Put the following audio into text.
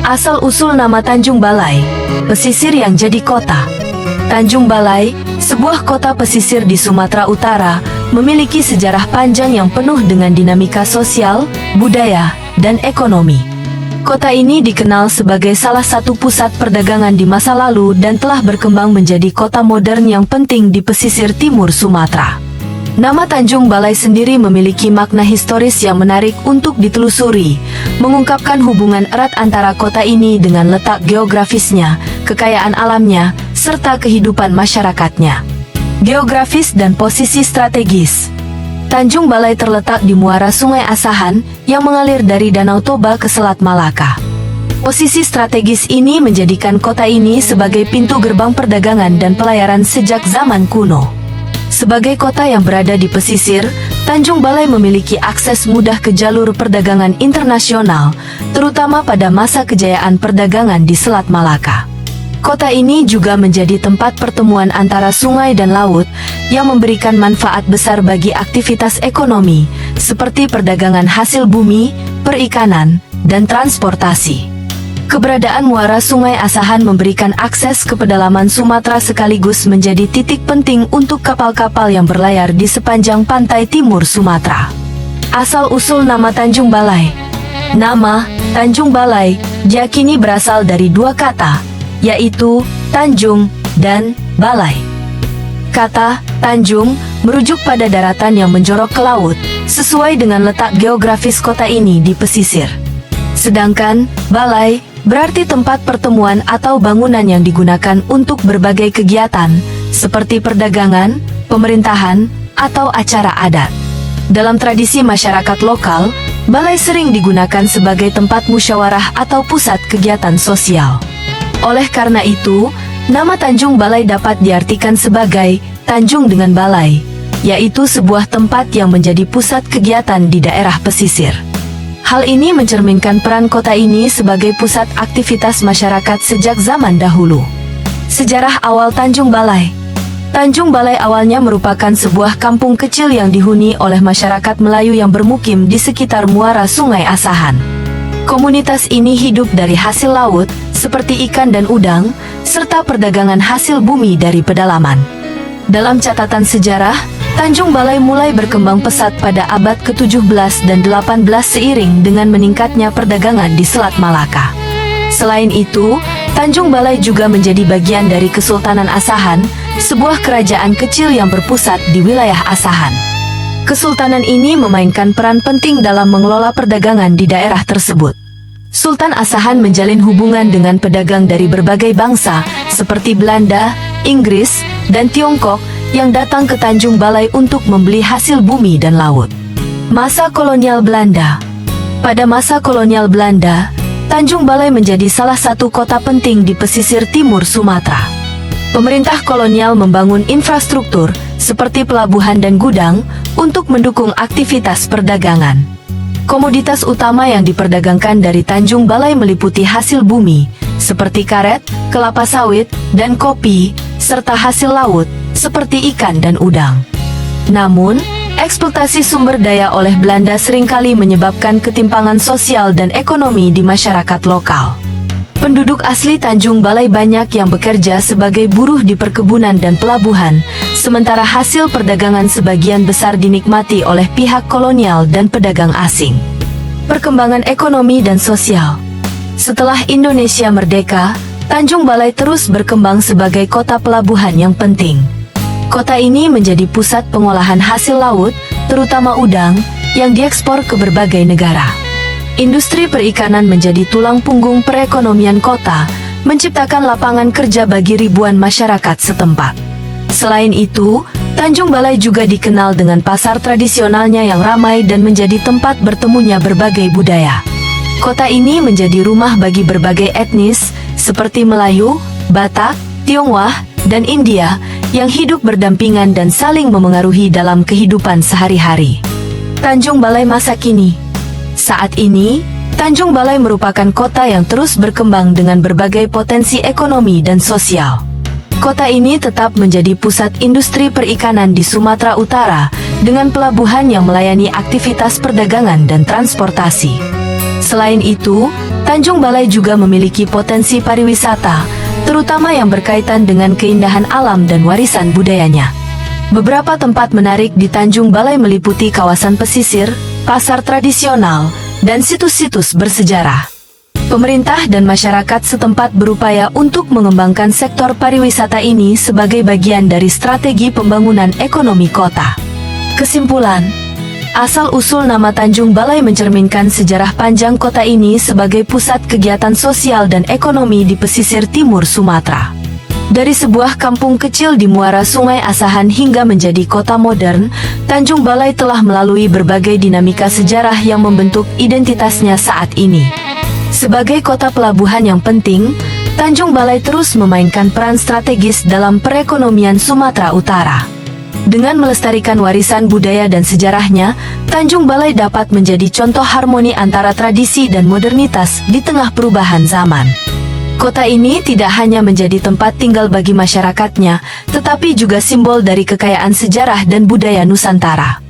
Asal-usul nama Tanjung Balai, pesisir yang jadi kota. Tanjung Balai, sebuah kota pesisir di Sumatera Utara, memiliki sejarah panjang yang penuh dengan dinamika sosial, budaya, dan ekonomi. Kota ini dikenal sebagai salah satu pusat perdagangan di masa lalu dan telah berkembang menjadi kota modern yang penting di pesisir timur Sumatera. Nama Tanjung Balai sendiri memiliki makna historis yang menarik untuk ditelusuri, mengungkapkan hubungan erat antara kota ini dengan letak geografisnya, kekayaan alamnya, serta kehidupan masyarakatnya. Geografis dan posisi strategis. Tanjung Balai terletak di muara Sungai Asahan yang mengalir dari Danau Toba ke Selat Malaka. Posisi strategis ini menjadikan kota ini sebagai pintu gerbang perdagangan dan pelayaran sejak zaman kuno. Sebagai kota yang berada di pesisir, Tanjung Balai memiliki akses mudah ke jalur perdagangan internasional, terutama pada masa kejayaan perdagangan di Selat Malaka. Kota ini juga menjadi tempat pertemuan antara sungai dan laut, yang memberikan manfaat besar bagi aktivitas ekonomi, seperti perdagangan hasil bumi, perikanan, dan transportasi. Keberadaan muara Sungai Asahan memberikan akses ke pedalaman Sumatera sekaligus menjadi titik penting untuk kapal-kapal yang berlayar di sepanjang pantai timur Sumatera. Asal-usul nama Tanjung Balai. Nama Tanjung Balai diyakini berasal dari dua kata, yaitu Tanjung dan Balai. Kata Tanjung merujuk pada daratan yang menjorok ke laut, sesuai dengan letak geografis kota ini di pesisir. Sedangkan Balai berarti tempat pertemuan atau bangunan yang digunakan untuk berbagai kegiatan, seperti perdagangan, pemerintahan, atau acara adat. Dalam tradisi masyarakat lokal, balai sering digunakan sebagai tempat musyawarah atau pusat kegiatan sosial. Oleh karena itu, nama Tanjung Balai dapat diartikan sebagai Tanjung dengan Balai, yaitu sebuah tempat yang menjadi pusat kegiatan di daerah pesisir. Hal ini mencerminkan peran kota ini sebagai pusat aktivitas masyarakat sejak zaman dahulu. Sejarah awal Tanjung Balai. Tanjung Balai awalnya merupakan sebuah kampung kecil yang dihuni oleh masyarakat Melayu yang bermukim di sekitar muara Sungai Asahan. Komunitas ini hidup dari hasil laut, seperti ikan dan udang, serta perdagangan hasil bumi dari pedalaman. Dalam catatan sejarah, Tanjung Balai mulai berkembang pesat pada abad ke-17 dan 18 seiring dengan meningkatnya perdagangan di Selat Malaka. Selain itu, Tanjung Balai juga menjadi bagian dari Kesultanan Asahan, sebuah kerajaan kecil yang berpusat di wilayah Asahan. Kesultanan ini memainkan peran penting dalam mengelola perdagangan di daerah tersebut. Sultan Asahan menjalin hubungan dengan pedagang dari berbagai bangsa, seperti Belanda, Inggris, dan Tiongkok, yang datang ke Tanjung Balai untuk membeli hasil bumi dan laut. Masa kolonial Belanda. Pada masa kolonial Belanda, Tanjung Balai menjadi salah satu kota penting di pesisir timur Sumatera. Pemerintah kolonial membangun infrastruktur, seperti pelabuhan dan gudang, untuk mendukung aktivitas perdagangan. Komoditas utama yang diperdagangkan dari Tanjung Balai meliputi hasil bumi, seperti karet, kelapa sawit, dan kopi, serta hasil laut, seperti ikan dan udang. Namun, eksploitasi sumber daya oleh Belanda seringkali menyebabkan ketimpangan sosial dan ekonomi di masyarakat lokal. Penduduk asli Tanjung Balai banyak yang bekerja sebagai buruh di perkebunan dan pelabuhan, sementara hasil perdagangan sebagian besar dinikmati oleh pihak kolonial dan pedagang asing. Perkembangan ekonomi dan sosial. Setelah Indonesia merdeka, Tanjung Balai terus berkembang sebagai kota pelabuhan yang penting. Kota ini menjadi pusat pengolahan hasil laut, terutama udang, yang diekspor ke berbagai negara. Industri perikanan menjadi tulang punggung perekonomian kota, menciptakan lapangan kerja bagi ribuan masyarakat setempat. Selain itu, Tanjung Balai juga dikenal dengan pasar tradisionalnya yang ramai dan menjadi tempat bertemunya berbagai budaya. Kota ini menjadi rumah bagi berbagai etnis, seperti Melayu, Batak, Tionghoa, dan India, yang hidup berdampingan dan saling memengaruhi dalam kehidupan sehari-hari. Tanjung Balai masa kini. Saat ini, Tanjung Balai merupakan kota yang terus berkembang dengan berbagai potensi ekonomi dan sosial. Kota ini tetap menjadi pusat industri perikanan di Sumatera Utara, dengan pelabuhan yang melayani aktivitas perdagangan dan transportasi. Selain itu, Tanjung Balai juga memiliki potensi pariwisata, terutama yang berkaitan dengan keindahan alam dan warisan budayanya. Beberapa tempat menarik di Tanjung Balai meliputi kawasan pesisir, pasar tradisional, dan situs-situs bersejarah. Pemerintah dan masyarakat setempat berupaya untuk mengembangkan sektor pariwisata ini sebagai bagian dari strategi pembangunan ekonomi kota. Kesimpulan, asal-usul nama Tanjung Balai mencerminkan sejarah panjang kota ini sebagai pusat kegiatan sosial dan ekonomi di pesisir timur Sumatera. Dari sebuah kampung kecil di muara Sungai Asahan hingga menjadi kota modern, Tanjung Balai telah melalui berbagai dinamika sejarah yang membentuk identitasnya saat ini. Sebagai kota pelabuhan yang penting, Tanjung Balai terus memainkan peran strategis dalam perekonomian Sumatera Utara. Dengan melestarikan warisan budaya dan sejarahnya, Tanjung Balai dapat menjadi contoh harmoni antara tradisi dan modernitas di tengah perubahan zaman. Kota ini tidak hanya menjadi tempat tinggal bagi masyarakatnya, tetapi juga simbol dari kekayaan sejarah dan budaya Nusantara.